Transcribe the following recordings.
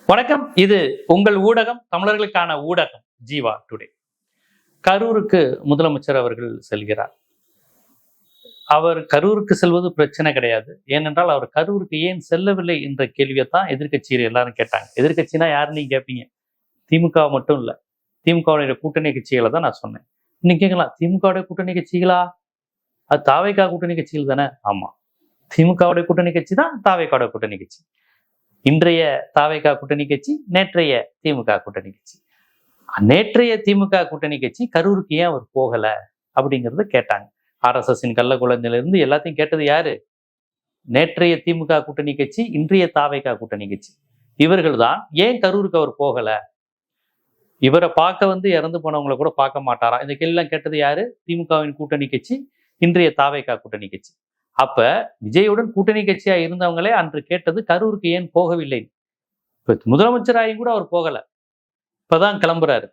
வணக்கம். இது உங்கள் ஊடகம், தமிழர்களுக்கான ஊடகம் ஜீவா டுடே. கரூருக்கு முதலமைச்சர் அவர்கள் செல்கிறார். அவர் கரூருக்கு செல்வது பிரச்சனை கிடையாது. ஏனென்றால் அவர் கரூருக்கு ஏன் செல்லவில்லை என்ற கேள்வியைத்தான் எதிர்கட்சியில் எல்லாரும் கேட்டாங்க. எதிர்கட்சினா யாருன்னு நீங்க கேட்பீங்க. திமுக மட்டும் இல்ல, திமுகவுடைய கூட்டணி கட்சிகளை தான் நான் சொன்னேன். இன்னைக்கு கேட்கலாம், திமுகவுடைய கூட்டணி கட்சிகளா? அது தாவேகா கூட்டணி கட்சிகள் தானே? ஆமா, திமுகவுடைய கூட்டணி கட்சி தான் தாவேகாவுடைய கூட்டணி கட்சி. இன்றைய தாவேகா கூட்டணி கட்சி, நேற்றைய திமுக கூட்டணி கட்சி. நேற்றைய திமுக கூட்டணி கட்சி கரூருக்கு ஏன் அவர் போகல அப்படிங்கறத கேட்டாங்க. RSSின் கள்ள குழந்தையிலிருந்து எல்லாத்தையும் கேட்டது யாரு? நேற்றைய திமுக கூட்டணி கட்சி, இன்றைய தாவேகா கூட்டணி கட்சி. இவர்கள் தான் ஏன் கரூருக்கு அவர் போகல, இவரை பார்க்க இறந்து போனவங்களை கூட பார்க்க மாட்டாரா, இந்த கேள்வியெல்லாம் கேட்டது யாரு? திமுகவின் கூட்டணி கட்சி, இன்றைய தாவேகா கூட்டணி கட்சி. அப்ப விஜயுடன் கூட்டணி கட்சியா இருந்தவங்களே அன்று கேட்டது கரூருக்கு ஏன் போகவில்லை. இப்ப முதலமைச்சராயும் கூட அவர் போகல, இப்பதான் கிளம்புறாரு.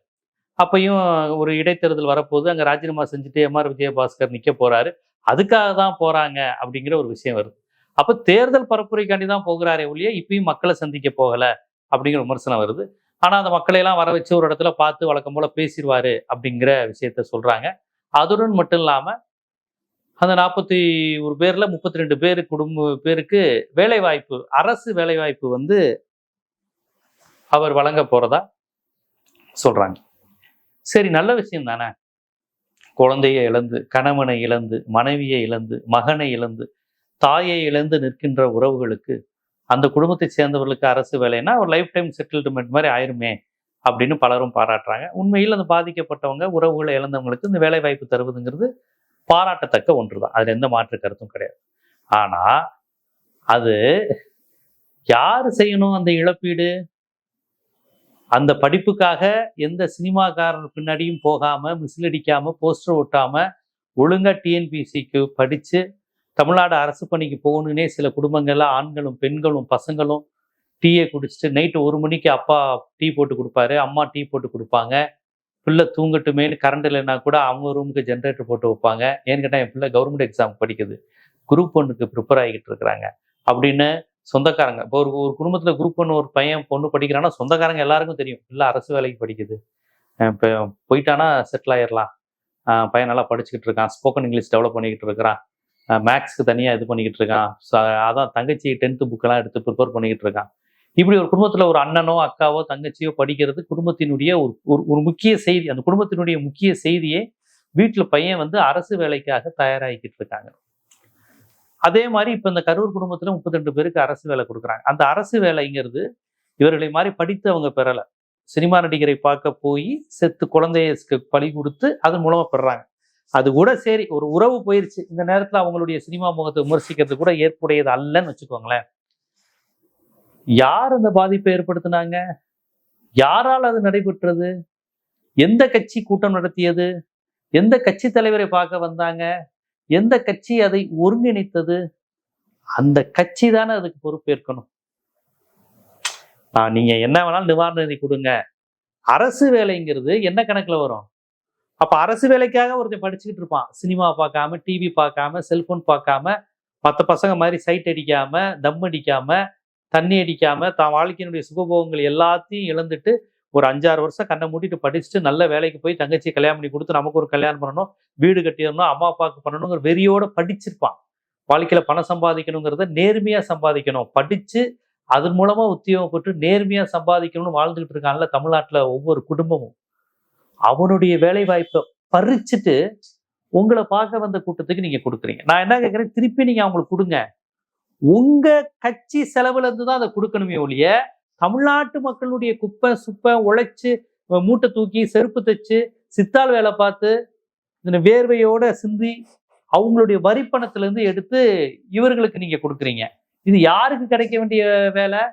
அப்பையும் ஒரு இடைத்தேர்தல் வரப்போது, அங்க ராஜினாமா செஞ்சுட்டு MR விஜயபாஸ்கர் நிக்க போறாரு, அதுக்காக தான் போறாங்க அப்படிங்கிற ஒரு விஷயம் வருது. அப்ப தேர்தல் பரப்புரைக்காண்டி தான் போகிறாரே ஒழிய இப்பயும் மக்களை சந்திக்க போகல அப்படிங்கிற விமர்சனம் வருது. ஆனா அந்த மக்களை எல்லாம் வர வச்சு ஒரு இடத்துல பார்த்து வழக்கம் போல பேசிடுவாரு அப்படிங்கிற விஷயத்த சொல்றாங்க. அதுடன் மட்டும் இல்லாம அந்த 41 பேர்ல 32 பேரு பேருக்கு வேலை வாய்ப்பு, அரசு வேலை வாய்ப்பு அவர் வழங்க போறதா சொல்றாங்க. சரி, நல்ல விஷயம் தானே. குழந்தையை இழந்து, கணவனை இழந்து, மனைவியை இழந்து, மகனை இழந்து, தாயை இழந்து நிற்கின்ற உறவுகளுக்கு, அந்த குடும்பத்தை சேர்ந்தவர்களுக்கு அரசு வேலைன்னா ஒரு லைஃப் டைம் செட்டில்மெண்ட் மாதிரி ஆயிருமே அப்படின்னு பலரும் பாராட்டுறாங்க. உண்மையில் அந்த பாதிக்கப்பட்டவங்க, உறவுகளை இழந்தவங்களுக்கு இந்த வேலை வாய்ப்பு தருவதுங்கிறது பாராட்டத்தக்க ஒன்றுதான். அதுல எந்த மாற்று கருத்தும் கிடையாது. ஆனா அது யாரு செய்யணும் அந்த இழப்பீடு? அந்த படிப்புக்காக எந்த சினிமாக்காரர் பின்னாடியும் போகாம, மிசில் அடிக்காம, போஸ்டர் ஒட்டாம, ஒழுங்கா TNPSCக்கு படிச்சு தமிழ்நாடு அரசு பணிக்கு போகணுன்னே சில குடும்பங்கள்ல ஆண்களும் பெண்களும் பசங்களும் டீயை குடிச்சிட்டு நைட்டு 1 மணிக்கு அப்பா டீ போட்டு கொடுப்பாரு, அம்மா டீ போட்டு கொடுப்பாங்க. பிள்ளை தூங்கட்டுமேனு கரண்ட் இல்லைன்னா கூட அவங்க ரூமுக்கு ஜென்ரேட்டர் போட்டு வைப்பாங்க. ஏன்னு கேட்டால் என் பிள்ளை கவர்மெண்ட் எக்ஸாம் படிக்குது, குரூப் 1க்கு ப்ரிப்பேர் ஆகிட்டு இருக்கிறாங்க அப்படின்னு சொந்தக்காரங்க. இப்போ ஒரு குடும்பத்தில் குரூப் 1 ஒரு பையன் பொண்ணு படிக்கிறான்னா சொந்தக்காரங்க எல்லாருக்கும் தெரியும், பிள்ளை அரசு வேலைக்கு படிக்குது, இப்போ போயிட்டானா செட்டில் ஆயிடலாம், பையன் நல்லா படிச்சுக்கிட்டு இருக்கான், ஸ்போக்கன் இங்கிலீஷ் டெவலப் பண்ணிக்கிட்டு இருக்கிறான், மேக்ஸ்க்கு தனியாக இது பண்ணிக்கிட்டு இருக்கான், அதான் தங்கச்சி 10th புக்கெல்லாம் எடுத்து ப்ரிப்பேர் பண்ணிக்கிட்டு இருக்கான். இப்படி ஒரு குடும்பத்துல ஒரு அண்ணனோ அக்காவோ தங்கச்சியோ படிக்கிறது குடும்பத்தினுடைய ஒரு முக்கிய செய்தி. அந்த குடும்பத்தினுடைய முக்கிய செய்தியே வீட்டுல பையன் அரசு வேலைக்காக தயாராகிக்கிட்டு இருக்காங்க. அதே மாதிரி இப்ப இந்த கரூர் குடும்பத்துல 32 பேருக்கு அரசு வேலை கொடுக்குறாங்க. அந்த அரசு வேலைங்கிறது இவர்களை மாதிரி படித்து அவங்க பெறல. சினிமா நடிகரை பார்க்க போய் செத்து குழந்தைய பலி கொடுத்து அதன் மூலமா பெறாங்க. அது கூட சரி, ஒரு உறவு போயிருச்சு. இந்த நேரத்துல அவங்களுடைய சினிமா முகத்தை விமர்சிக்கிறது கூட ஏற்புடையது அல்லன்னு வச்சுக்கோங்களேன். யார் அந்த பாதிப்பை ஏற்படுத்தினாங்க? யாரால் அது நடைபெற்றது? எந்த கட்சி கூட்டம் நடத்தியது? எந்த கட்சி தலைவரை பார்க்க வந்தாங்க? எந்த கட்சி அதை ஒருங்கிணைத்தது? அந்த கட்சி தானே அதுக்கு பொறுப்பேற்கணும். நீங்க என்ன வேணாலும் நிவாரண நிதி கொடுங்க, அரசு வேலைங்கிறது என்ன கணக்குல வரும்? அப்ப அரசு வேலைக்காக ஒருத்தன் படிச்சுக்கிட்டு இருப்பான், சினிமா பார்க்காம, டிவி பார்க்காம, செல்போன் பார்க்காம, மற்ற பசங்க மாதிரி சைட் அடிக்காம, தம் அடிக்காம, தண்ணி அடிக்காம, தான் வாழ்க்கையினுடைய சுகபோகங்கள் எல்லாத்தையும் இழந்துட்டு ஒரு 5-6 வருஷம் கண்ணை மூடிட்டு படிச்சுட்டு நல்ல வேலைக்கு போய் தங்கச்சியை கல்யாணம் பண்ணி கொடுத்து நமக்கு ஒரு கல்யாணம் பண்ணணும், வீடு கட்டிடணும், அம்மா அப்பாவுக்கு பண்ணணுங்கிற வெறியோட படிச்சிருப்பான். வாழ்க்கையில பணம் சம்பாதிக்கணுங்கிறத நேர்மையா சம்பாதிக்கணும், படிச்சு அதன் மூலமா உத்தியோகம் பெற்று நேர்மையா சம்பாதிக்கணும்னு வாழ்ந்துகிட்டு இருக்கான்ல தமிழ்நாட்டுல ஒவ்வொரு குடும்பமும். அவனுடைய வேலை வாய்ப்பை பறிச்சுட்டு உங்களை பார்க்க வந்த கூட்டத்துக்கு நீங்க கொடுக்குறீங்க. நான் என்ன கேட்கிறேன், திருப்பி நீங்க அவங்களுக்கு கொடுங்க. உங்க கட்சி செலவுல இருந்து தான் அதை கொடுக்கணுமே ஒழிய, தமிழ்நாட்டு மக்களுடைய குப்பை சுப்பை உழைச்சு மூட்டை தூக்கி செருப்பு தைச்சு சித்தாள் வேலை பார்த்து வேர்வையோட சிந்தி அவங்களுடைய வரி பணத்துல இருந்து எடுத்து இவர்களுக்கு நீங்க கொடுக்குறீங்க. இது யாருக்கு கிடைக்க வேண்டிய வேலை?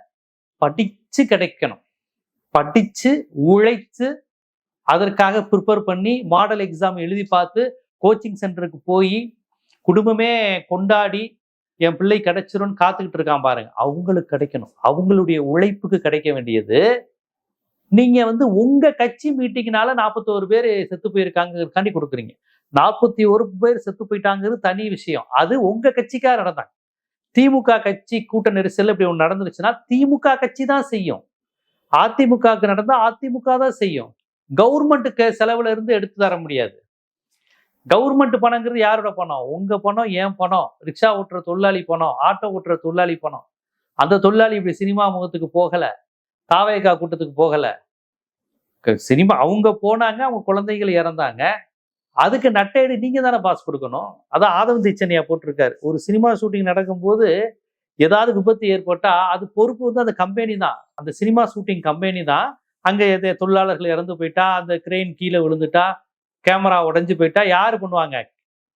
படிச்சு கிடைக்கணும். படிச்சு உழைச்சு அதற்காக ப்ரிப்பேர் பண்ணி மாடல் எக்ஸாம் எழுதி பார்த்து கோச்சிங் சென்டருக்கு போய் குடும்பமே கொண்டாடி என் பிள்ளை கிடைச்சிரும்னு காத்துக்கிட்டு இருக்கான் பாருங்க, அவங்களுக்கு கிடைக்கணும். அவங்களுடைய உழைப்புக்கு கிடைக்க வேண்டியது நீங்க உங்க கட்சி மீட்டிங்னால 41 பேர் செத்து போயிருக்காங்க கொடுக்குறீங்க. 41 பேர் செத்து போயிட்டாங்கிறது தனி விஷயம். அது உங்க கட்சிக்காக நடந்தாங்க. திமுக கட்சி கூட்ட நெரிசல் இப்படி ஒன்று நடந்துருச்சுன்னா திமுக கட்சி தான் செய்யும். அதிமுகவுக்கு நடந்தா அதிமுக தான் செய்யும். கவர்மெண்ட்டுக்கு செலவுல இருந்து எடுத்து தர முடியாது. கவர்மெண்ட் பணங்கிறது யாரோட பணம்? உங்க பணம், என் பணம், ரிக்ஷா ஓட்டுற தொழிலாளி பணம், ஆட்டோ ஓட்டுற தொழிலாளி பணம். அந்த தொழிலாளி இப்படி சினிமா முகத்துக்கு போகல, தாவேகா கூட்டத்துக்கு போகல. சினிமா அவங்க போனாங்க, அவங்க குழந்தைகள் இறந்தாங்க. அதுக்கு நட்டையடி நீங்க தானே பாஸ் கொடுக்கணும். அதான் ஆதவன் திச்சனையா போட்டிருக்காரு. ஒரு சினிமா ஷூட்டிங் நடக்கும்போது ஏதாவது விபத்து ஏற்பட்டா அது பொறுப்பு வந்து அந்த கம்பெனி தான். அந்த சினிமா ஷூட்டிங் கம்பெனி தான். அங்க தொழிலாளர்கள் இறந்து போயிட்டா, அந்த கிரெயின் கீழே விழுந்துட்டா, கேமரா உடைஞ்சு போயிட்டா யாரு பண்ணுவாங்க?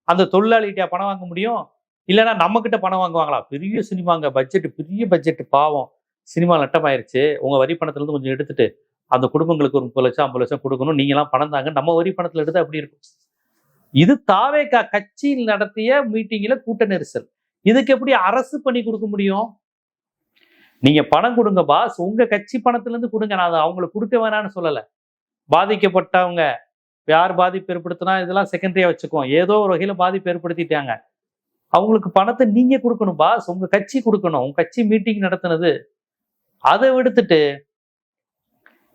அந்த தொழிலாளிகிட்ட பணம் வாங்க முடியும்? இல்லைன்னா நம்ம கிட்ட பணம் வாங்குவாங்களா? பெரிய சினிமாங்க, பட்ஜெட், பெரிய பட்ஜெட், பாவம் சினிமா நட்டமாயிருச்சு, உங்க வரி பணத்துல இருந்து கொஞ்சம் எடுத்துட்டு அந்த குடும்பங்களுக்கு ஒரு 30 லட்சம் 50 லட்சம் கொடுக்கணும், நீங்க எல்லாம் பணம் தாங்க, நம்ம வரி பணத்துல எடுத்து அப்படி இருக்கும். இது தாவேகா கட்சியில் நடத்திய மீட்டிங்ல கூட்ட நெரிசல். இதுக்கு எப்படி அரசு பண்ணி கொடுக்க முடியும்? நீங்க பணம் கொடுங்க பாஸ், உங்க கட்சி பணத்துல இருந்து கொடுங்க, நான் அவங்களுக்கு கொடுக்க வேணாம்னு சொல்லல. பாதிக்கப்பட்டவங்க யார் பாதிப்பு ஏற்படுத்தினா இதெல்லாம் செகண்டரியா வச்சுக்குவோம். ஏதோ ஒரு வகையில பாதிப்பு ஏற்படுத்திட்டாங்க, அவங்களுக்கு பணத்தை நீங்க கொடுக்கணும் பாஸ், உங்க கட்சி கொடுக்கணும். உங்க கட்சி மீட்டிங் நடத்தினது. அதை விடுத்துட்டு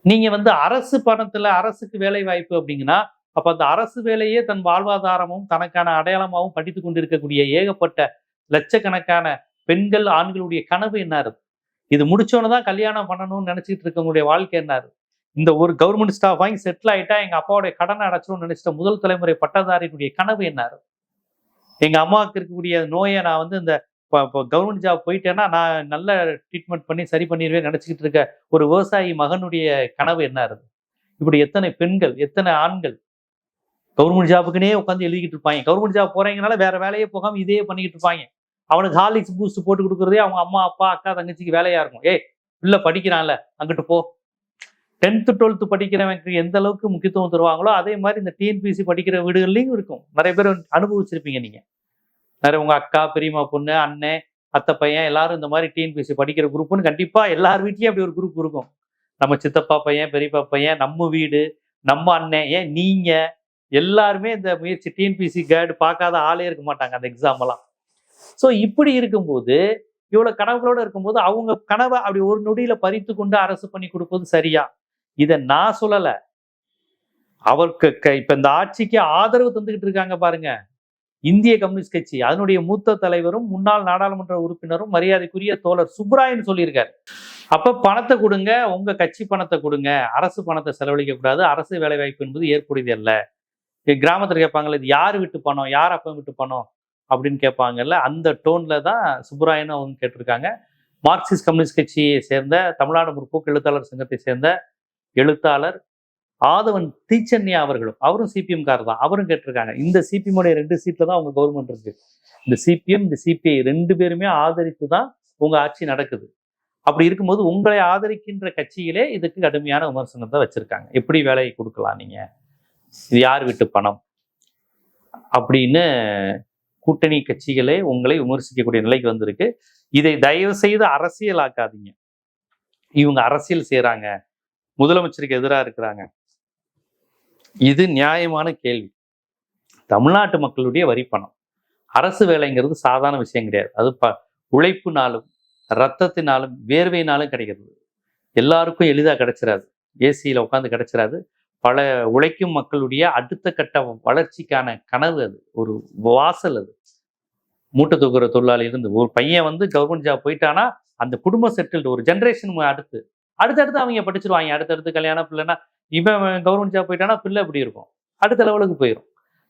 நீங்க வந்து அரசு பணத்துல அரசுக்கு வேலை வாய்ப்பு அப்படிங்கன்னா, அப்ப அந்த அரசு வேலையே தன் வாழ்வாதாரமும் தனக்கான அடையாளமாகவும் படித்து கொண்டிருக்கக்கூடிய ஏகப்பட்ட லட்சக்கணக்கான பெண்கள் ஆண்களுடைய கனவு என்ன இருக்கு? இது முடிச்சோன்னு தான் கல்யாணம் பண்ணணும்னு நினைச்சிட்டு இருக்கவங்களுடைய வாழ்க்கை என்ன இருக்கு? இந்த ஒரு கவர்மெண்ட் ஸ்டாஃப் வாங்கி செட்டில் ஆயிட்டா எங்க அப்பாவுடைய கடனை அடைச்சிடும்னு நினைச்சிட்ட முதல் தலைமுறை பட்டதாரியினுடைய கனவு என்ன இருக்கு? எங்க அம்மாவுக்கு இருக்கக்கூடிய நோயை நான் வந்து இந்த கவர்மெண்ட் ஜாப் போயிட்டேன்னா நான் நல்ல ட்ரீட்மெண்ட் பண்ணி சரி பண்ணிடுவேன் நினைச்சுக்கிட்டு இருக்க ஒரு விவசாயி மகனுடைய கனவு என்ன இருக்கு? இப்படி எத்தனை பெண்கள், எத்தனை ஆண்கள் கவர்மெண்ட் ஜாபுக்குனே உட்காந்து எழுதிக்கிட்டு இருப்பாங்க. கவர்மெண்ட் ஜாப் போறீங்கனால வேற வேலையே போகாம இதே பண்ணிக்கிட்டு இருப்பாங்க. அவனுக்கு ஹார்லிக்ஸ் பூஸ்ட் போட்டு கொடுக்குறதே அவங்க அம்மா, அப்பா, அக்கா, தங்கச்சிக்கு வேலையா இருக்கும். ஏய் பிள்ளை படிக்கிறான்ல அங்கிட்டு போ. 10th 12th படிக்கிறவனுக்கு எந்த அளவுக்கு முக்கியத்துவம் தருவாங்களோ அதே மாதிரி இந்த டிஎன்பிசி படிக்கிற வீடுகள்லையும் இருக்கும். நிறைய பேர் அனுபவிச்சிருப்பீங்க நீங்க. நிறைய உங்க அக்கா, பெரியம்மா பொண்ணு, அண்ணன், அத்தை பையன் எல்லாரும் இந்த மாதிரி டிஎன்பிசி படிக்கிற குரூப்னு கண்டிப்பா எல்லார் வீட்லயும் அப்படி ஒரு குரூப் இருக்கும். நம்ம சித்தப்பா பையன், பெரியப்பா பையன், நம்ம வீடு, நம்ம அண்ணன், ஏன் நீங்க எல்லாருமே இந்த முயற்சி டிஎன்பிசி கைடு பார்க்காத ஆளே இருக்க மாட்டாங்க அந்த எக்ஸாம் எல்லாம். ஸோ இப்படி இருக்கும்போது, இவ்வளவு கனவுகளோட இருக்கும்போது அவங்க கனவை அப்படி ஒரு நொடியில பறித்து கொண்டு அரசு பண்ணி கொடுப்பது சரியா? இதை நான் சொல்லல. அவருக்கு இப்ப இந்த ஆட்சிக்கு ஆதரவு தந்துகிட்டு இருக்காங்க பாருங்க, இந்திய கம்யூனிஸ்ட் கட்சி, அதனுடைய மூத்த தலைவரும் முன்னாள் நாடாளுமன்ற உறுப்பினரும் மரியாதைக்குரிய தோழர் சுப்ராயன் சொல்லியிருக்காரு. அப்ப பணத்தை கொடுங்க, உங்க கட்சி பணத்தை கொடுங்க, அரசு பணத்தை செலவழிக்க கூடாது, அரசு வேலை வாய்ப்பு என்பது ஏற்புடையது அல்ல. கிராமத்துல கேட்பாங்கல்ல, இது யார் விட்டு பணம், யார் அப்ப விட்டு பணம் அப்படின்னு கேட்பாங்கல்ல, அந்த டோன்ல தான் சுப்ராயனும் அவங்க கேட்டிருக்காங்க. மார்க்சிஸ்ட் கம்யூனிஸ்ட் கட்சியை சேர்ந்த தமிழ்நாடு முற்போக்கு எழுத்தாளர் சங்கத்தை சேர்ந்த எழுத்தாளர் ஆதவன் தீச்சன்யா அவரும் சிபிஎம் கார் தான், அவரும் கேட்டிருக்காங்க. இந்த சிபிஎம் உடைய 2 சீட்ல தான் உங்க கவர்மெண்ட் இருக்கு. இந்த சிபிஎம், இந்த சிபிஐ 2 பேருமே ஆதரித்து தான் உங்க ஆட்சி நடக்குது. அப்படி இருக்கும்போது உங்களை ஆதரிக்கின்ற கட்சிகளே இதுக்கு கடுமையான விமர்சனத்தை வச்சிருக்காங்க. எப்படி வேலையை கொடுக்கலாம் நீங்க, இது யார் வீட்டு பணம் அப்படின்னு கூட்டணி கட்சிகளே உங்களை விமர்சிக்கக்கூடிய நிலைக்கு வந்திருக்கு. இதை தயவு செய்து அரசியலாக்காதீங்க. இவங்க அரசியல் செய்யறாங்க, முதலமைச்சருக்கு எதிராக இருக்கிறாங்க. இது நியாயமான கேள்வி. தமிழ்நாட்டு மக்களுடைய வரி பணம், அரசு வேலைங்கிறது சாதாரண விஷயம் கிடையாது. அது உழைப்புனாலும் ரத்தத்தினாலும் வேர்வையினாலும் கிடைக்கிறது. எல்லாருக்கும் எளிதாக கிடைச்சிடாது, ஏசியில உட்காந்து கிடைச்சிடாது. பல உழைக்கும் மக்களுடைய அடுத்த கட்ட வளர்ச்சிக்கான கனவு அது, ஒரு வாசல் அது. மூட்டை தூக்குற தொழிலாளி இருந்து ஒரு பையன் வந்து கவர்மெண்ட் ஜாப் போயிட்டானா அந்த குடும்பம் செட்டில்டு, ஒரு ஜென்ரேஷன் அடுத்தடுத்து அவங்க படிச்சிருவாங்க. அடுத்தடுத்து கல்யாணம், பிள்ளைன்னா இவன் கவர்மெண்ட் ஜாப் போயிட்டானா பிள்ளை எப்படி இருக்கும், அடுத்த லெவலுக்கு போயிடும்.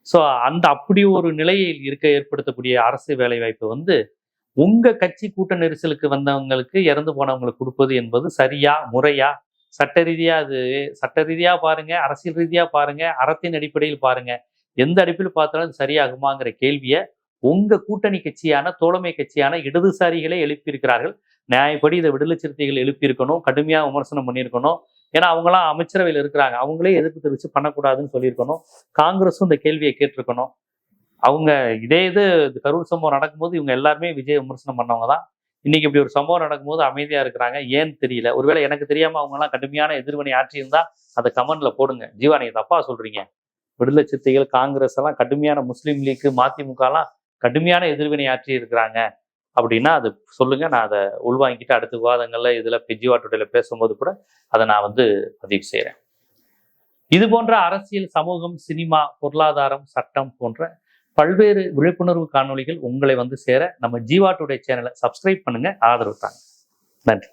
ஸோ அந்த அப்படி ஒரு நிலையில் ஏற்படுத்தக்கூடிய அரசு வேலை வாய்ப்பு வந்து உங்க கட்சி கூட்ட நெரிசலுக்கு வந்தவங்களுக்கு, இறந்து போனவங்களுக்கு கொடுப்பது என்பது சரியா, முறையா? சட்ட ரீதியா பாருங்க, அரசியல் ரீதியா பாருங்க, அறத்தின் அடிப்படையில் பாருங்க, எந்த அடிப்படையில் பார்த்தாலும் சரியாகுமாங்கிற கேள்வியை உங்க கூட்டணி கட்சியான, தோழமை கட்சியான இடதுசாரிகளே எழுப்பியிருக்கிறார்கள். நியாயப்படி இதை விடுதலை சிறுத்தைகள் எழுப்பியிருக்கணும், கடுமையா விமர்சனம் பண்ணியிருக்கணும். ஏன்னா அவங்களாம் அமைச்சரவையில் இருக்கிறாங்க, அவங்களே எதிர்ப்பு தெரிவித்து பண்ணக்கூடாதுன்னு சொல்லியிருக்கணும். காங்கிரஸும் இந்த கேள்வியை கேட்டிருக்கணும். அவங்க இது கரூர் சம்பவம் நடக்கும்போது இவங்க எல்லாருமே விஜய் விமர்சனம் பண்ணவங்க தான். இன்னைக்கு இப்படி ஒரு சம்பவம் நடக்கும்போது அமைதியா இருக்கிறாங்க. ஏன்னு தெரியல. ஒருவேளை எனக்கு தெரியாம அவங்க எல்லாம் கடுமையான எதிர்வினை ஆற்றியிருந்தா அதை கமெண்ட்ல போடுங்க. ஜீவா நீங்க தப்பா சொல்றீங்க, விடுதலை சிறுத்தைகள், காங்கிரஸ் எல்லாம் கடுமையான, முஸ்லீம் லீக், மதிமுக எல்லாம் கடுமையான எதிர்வினை ஆற்றி இருக்கிறாங்க, அப்படின்னா அது சொல்லுங்க, நான் அதை உள்வாங்கிட்டு அடுத்த விவாதங்கள்ல இதுல ஜீவா டுடேல பேசும்போது கூட அதை நான் பதிவு செய்கிறேன். இது போன்ற அரசியல், சமூகம், சினிமா, பொருளாதாரம், சட்டம் போன்ற பல்வேறு விழிப்புணர்வு காணொளிகள் உங்களை சேர நம்ம ஜீவா டுடே சேனலை சப்ஸ்கிரைப் பண்ணுங்க, ஆதரவு தாங்க. நன்றி.